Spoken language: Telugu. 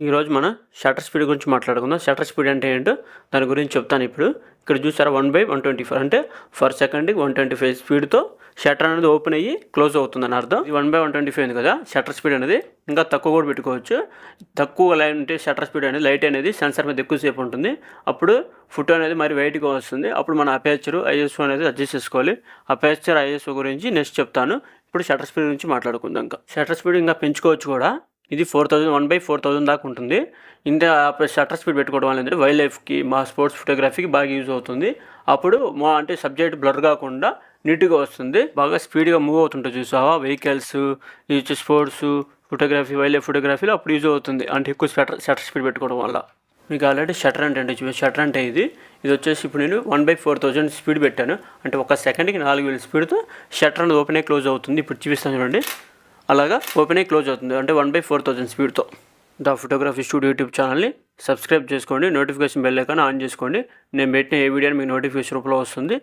ఈరోజు మనం షట్టర్ స్పీడ్ గురించి మాట్లాడుకుందాం. షట్టర్ స్పీడ్ అంటే ఏంటో దాని గురించి చెప్తాను ఇప్పుడు. ఇక్కడ చూసారా 1/124 అంటే పర్ సెకండ్కి 125 స్పీడ్తో షట్టర్ అనేది ఓపెన్ అయ్యి క్లోజ్ అవుతుందని అర్థం. ఇది 1/125 ఉంది కదా షట్టర్ స్పీడ్ అనేది. ఇంకా తక్కువ కూడా పెట్టుకోవచ్చు. తక్కువ లైన్ అంటే షట్టర్ స్పీడ్ అనేది లైట్ అనేది సెన్సార్ మీద ఎక్కువసేపు ఉంటుంది. అప్పుడు ఫోటో అనేది మరి వెయిట్గా వస్తుంది. అప్పుడు మన అపేచర్ ఐఎస్ఓ అనేది అడ్జస్ట్ చేసుకోవాలి. అపేచర్ ఐఎస్ఓ గురించి నెక్స్ట్ చెప్తాను. ఇప్పుడు షట్టర్ స్పీడ్ గురించి మాట్లాడుకుందాం. ఇంకా షట్టర్ స్పీడ్ ఇంకా పెంచుకోవచ్చు కూడా. ఇది 1/4000 దాకా ఉంటుంది. ఇంత షట్టర్ స్పీడ్ పెట్టుకోవడం వల్ల ఏంటంటే వైల్డ్ లైఫ్కి మా స్పోర్ట్స్ ఫోటోగ్రఫీకి బాగా యూజ్ అవుతుంది. అప్పుడు మా అంటే సబ్జెక్ట్ బ్లర్ కాకుండా నీట్గా వస్తుంది. బాగా స్పీడ్గా మూవ్ అవుతుంటుంది చూసావా వెహికల్స్, ఈ స్పోర్ట్స్ ఫోటోగ్రఫీ వైల్డ్ లైఫ్ ఫోటోగ్రఫీలో అప్పుడు యూజ్ అవుతుంది. అంటే ఎక్కువ షట్టర్ స్పీడ్ పెట్టుకోవడం వల్ల. మీకు ఆల్రెడీ షట్టర్ అంటే షట్టర్ అంటే ఇది వచ్చేసి ఇప్పుడు నేను 1/4000 స్పీడ్ పెట్టాను. అంటే ఒక సెకండ్కి 4000 స్పీడ్తో షట్టర్ అనేది ఓపెన్ అయ్యి క్లోజ్ అవుతుంది. ఇప్పుడు చూపిస్తాను చూడండి. అలాగా ఓపెన్ అయ్యి క్లోజ్ అవుతుంది. అంటే 1/4000 స్పీడ్తో. ద ఫోటోగ్రఫీ స్టూడియో యూట్యూబ్ ఛానల్ని సబ్స్క్రైబ్ చేసుకోండి. నోటిఫికేషన్ బెల్ ఐకాన్ ఆన్ చేసుకోండి. నేను పెట్టిన ఏ వీడియో మీకు నోటిఫికేషన్ రూపంలో వస్తుంది.